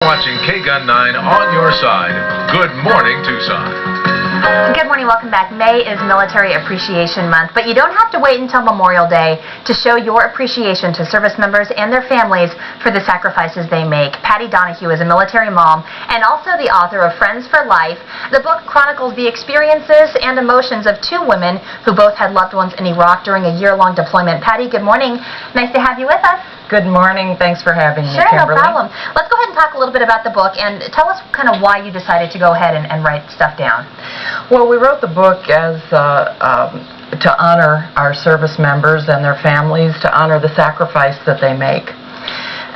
watching KGUN 9 on your side. Good morning, Tucson. Good morning, welcome back. May is Military Appreciation Month, but you don't have to wait until Memorial Day to show your appreciation to service members and their families for the sacrifices they make. Patti Donahue is a military mom and also the author of Friends for Life. The book chronicles the experiences and emotions of two women who both had loved ones in Iraq during a year-long deployment. Patti, good morning. Nice to have you with us. Good morning. Thanks for having me, Sure, Kimberly. no problem. Let's go ahead and talk a little bit about the book and tell us kind of why you decided to go ahead and write stuff down. Well, we wrote the book as to honor our service members and their families, to honor the sacrifice that they make.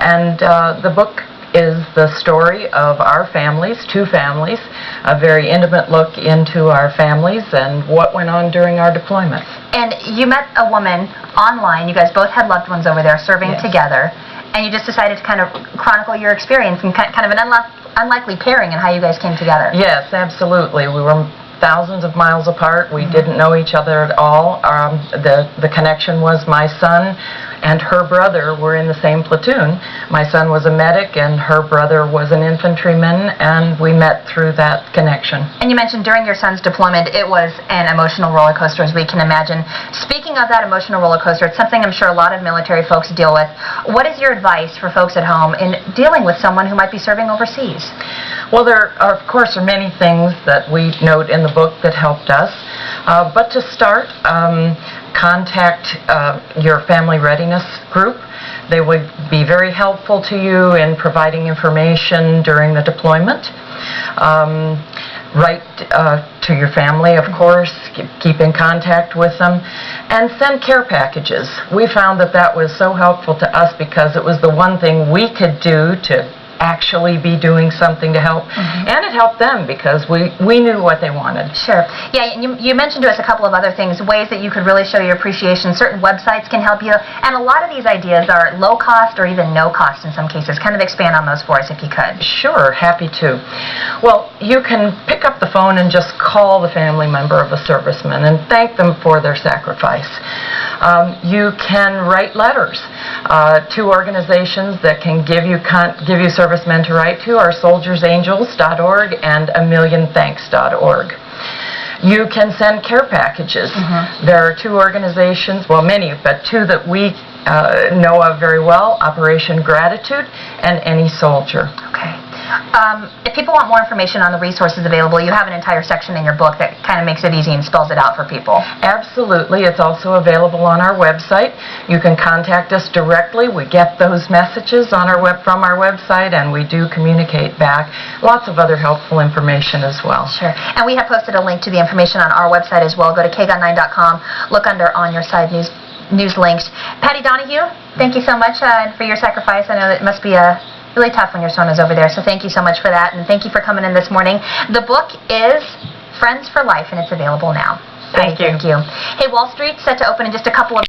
And the book is the story of our families, two families, a very intimate look into our families and what went on during our deployments. And you met a woman online. You guys both had loved ones over there serving together, and you just decided to kind of chronicle your experience and kind of an unlikely pairing and how you guys came together. Yes, absolutely. We were thousands of miles apart. We didn't know each other at all. The connection was my son and her brother were in the same platoon. My son was a medic and her brother was an infantryman, and we met through that connection. And you mentioned during your son's deployment it was an emotional roller coaster, as we can imagine. Speaking of that emotional roller coaster, it's something I'm sure a lot of military folks deal with. What is your advice for folks at home in dealing with someone who might be serving overseas? Well, there are, of course, are many things that we note in the book that helped us. But to start, contact your family readiness group. They would be very helpful to you in providing information during the deployment. Write to your family, of course, keep in contact with them, and send care packages. We found that that was so helpful to us because it was the one thing we could do to actually be doing something to help, and it helped them because we knew what they wanted. Sure. Yeah, and you mentioned to us a couple of other things, ways that you could really show your appreciation. Certain websites can help you, and a lot of these ideas are low cost or even no cost in some cases. Kind of expand on those for us if you could. Sure, happy to. Well, you can pick up the phone and just call the family member of a serviceman and thank them for their sacrifice. You can write letters to organizations that can give you servicemen to write to, are soldiersangels.org and amillionthanks.org. You can send care packages. There are two organizations, well, many, but two that we know of very well, Operation Gratitude and Any Soldier. Okay. If people want more information on the resources available, you have an entire section in your book that kind of makes it easy and spells it out for people. Absolutely. It's also available on our website. You can contact us directly. We get those messages on from our website, and we do communicate back. Lots of other helpful information as well. Sure. And we have posted a link to the information on our website as well. Go to KGUN9.com. Look under On Your Side news links. Patti Donahue, thank you so much for your sacrifice. I know it must be really tough when your son is over there, so thank you so much for that, and thank you for coming in this morning. The book is Friends for Life, and it's available now. Thank you. Thank you. Hey, Wall Street set to open in just a couple of